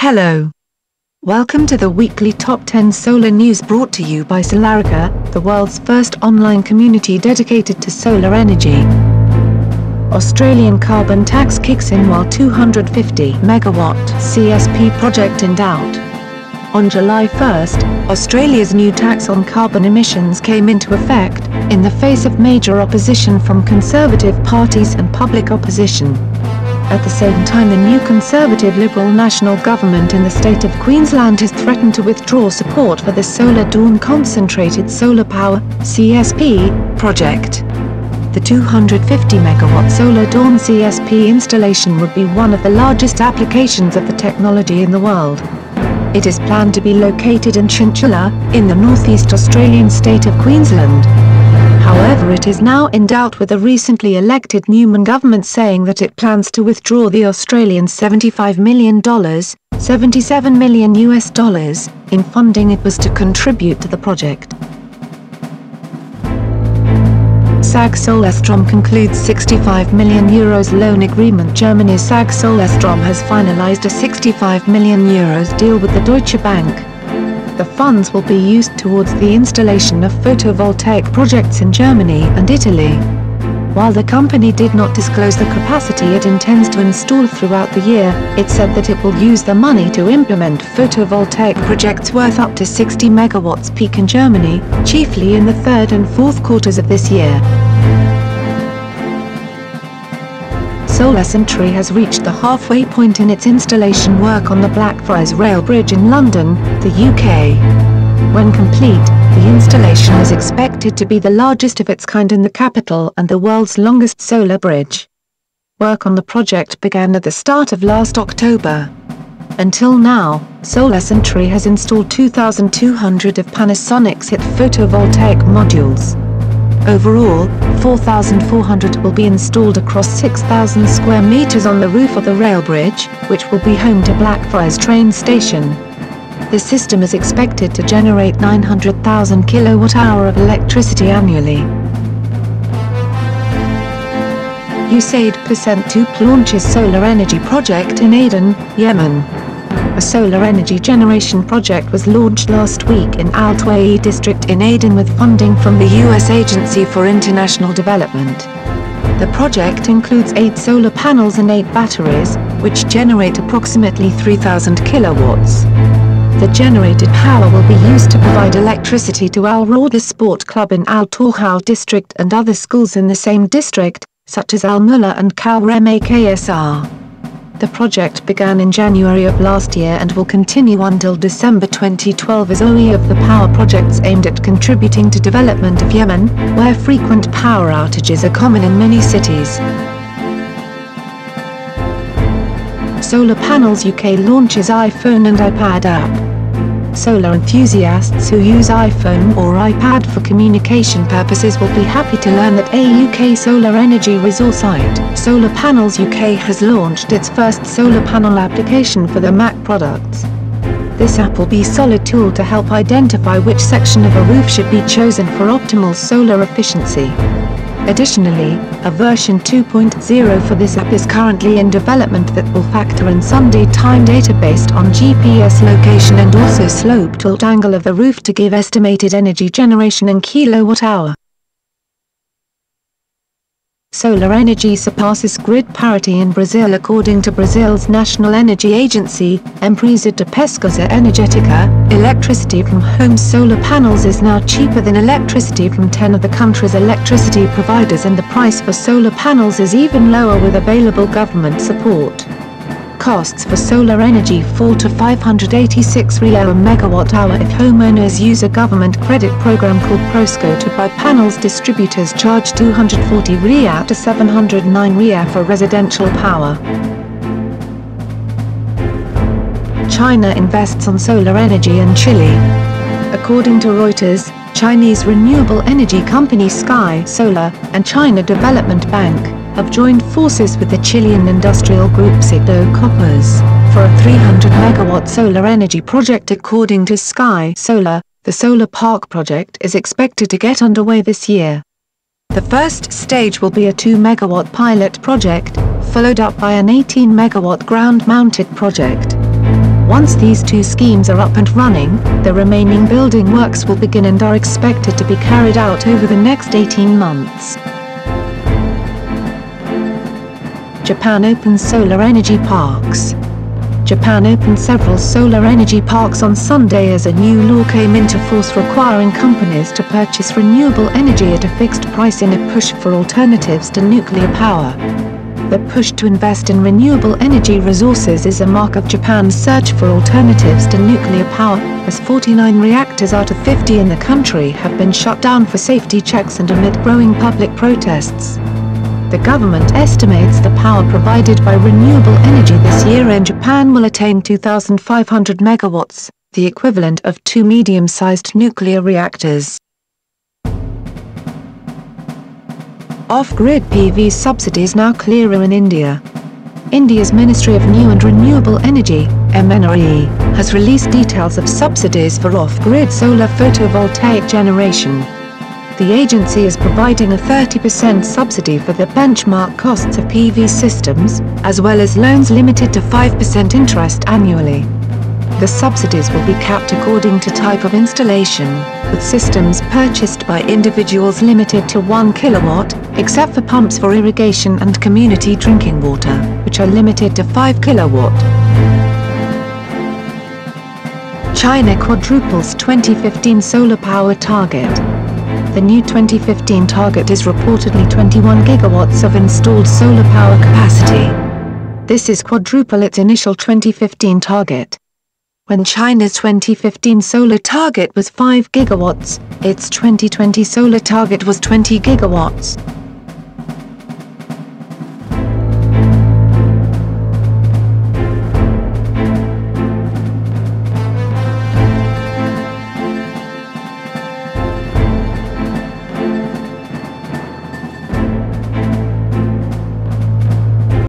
Hello. Welcome to the weekly Top 10 Solar News brought to you by Solarika, the world's first online community dedicated to solar energy. Australian carbon tax kicks in while 250 megawatt CSP project in doubt. On July 1st, Australia's new tax on carbon emissions came into effect, in the face of major opposition from Conservative parties and public opposition. At the same time, the new Conservative Liberal National Government in the state of Queensland has threatened to withdraw support for the Solar Dawn Concentrated Solar Power (CSP) project. The 250 megawatt Solar Dawn CSP installation would be one of the largest applications of the technology in the world. It is planned to be located in Chinchilla, in the northeast Australian state of Queensland. However, it is now in doubt, with the recently elected Newman government saying that it plans to withdraw the Australian $75 million, $77 million in funding it was to contribute to the project. SAG Solarstrom concludes €65 million loan agreement. Germany's SAG Solarstrom has finalized a €65 million deal with the Deutsche Bank. The funds will be used towards the installation of photovoltaic projects in Germany and Italy. While the company did not disclose the capacity it intends to install throughout the year, it said that it will use the money to implement photovoltaic projects worth up to 60 megawatts peak in Germany, chiefly in the third and fourth quarters of this year. SolarCentury has reached the halfway point in its installation work on the Blackfriars Rail Bridge in London, the UK. When complete, the installation is expected to be the largest of its kind in the capital and the world's longest solar bridge. Work on the project began at the start of last October. Until now, SolarCentury has installed 2,200 of Panasonic's HIT photovoltaic modules. Overall, 4,400 will be installed across 6,000 square meters on the roof of the rail bridge, which will be home to Blackfriars train station. The system is expected to generate 900,000 kilowatt-hour of electricity annually. USAID +2 launches solar energy project in Aden, Yemen. A solar energy generation project was launched last week in Al Tawai district in Aden with funding from the U.S. Agency for International Development. The project includes 8 solar panels and 8 batteries, which generate approximately 3,000 kilowatts. The generated power will be used to provide electricity to Al Rawda Sport Club in Al Tawha district and other schools in the same district, such as Al Mulla and Kal Rema KSR. The project began in January of last year and will continue until December 2012 as OE of the power projects aimed at contributing to development of Yemen, where frequent power outages are common in many cities. Solar Panels UK launches iPhone and iPad app. Solar enthusiasts who use iPhone or iPad for communication purposes will be happy to learn that a UK solar energy resource site, Solar Panels UK, has launched its first solar panel application for the Mac products. This app will be a solid tool to help identify which section of a roof should be chosen for optimal solar efficiency. Additionally, a version 2.0 for this app is currently in development that will factor in Sunday time data based on GPS location and also slope tilt angle of the roof to give estimated energy generation in kilowatt-hour. Solar energy surpasses grid parity in Brazil according to Brazil's national energy agency, Empresa de Pesquisa Energética. Electricity from home solar panels is now cheaper than electricity from 10 of the country's electricity providers, and the price for solar panels is even lower with available government support. Costs for solar energy fall to $586 a megawatt-hour if homeowners use a government credit program called PROSCO to buy panels. Distributors charge $240 to $709 for residential power. China invests on solar energy in Chile. According to Reuters, Chinese renewable energy company Sky Solar and China Development Bank have joined forces with the Chilean industrial group Cito Coppers for a 300 megawatt solar energy project. According to Sky Solar, the solar park project is expected to get underway this year. The first stage will be a 2 megawatt pilot project, followed up by an 18 megawatt ground-mounted project. Once these two schemes are up and running, the remaining building works will begin and are expected to be carried out over the next 18 months. Japan opens solar energy parks. Japan opened several solar energy parks on Sunday as a new law came into force requiring companies to purchase renewable energy at a fixed price in a push for alternatives to nuclear power. The push to invest in renewable energy resources is a mark of Japan's search for alternatives to nuclear power, as 49 reactors out of 50 in the country have been shut down for safety checks and amid growing public protests. The government estimates the power provided by renewable energy this year in Japan will attain 2,500 megawatts, the equivalent of 2 medium-sized nuclear reactors. Off-grid PV subsidies now clearer in India. India's Ministry of New and Renewable Energy, MNRE, has released details of subsidies for off-grid solar photovoltaic generation. The agency is providing a 30% subsidy for the benchmark costs of PV systems, as well as loans limited to 5% interest annually. The subsidies will be capped according to type of installation, with systems purchased by individuals limited to 1 kilowatt, except for pumps for irrigation and community drinking water, which are limited to 5 kilowatt. China quadruples 2015 solar power target. The new 2015 target is reportedly 21 gigawatts of installed solar power capacity. This is quadruple its initial 2015 target. When China's 2015 solar target was 5 gigawatts, its 2020 solar target was 20 gigawatts.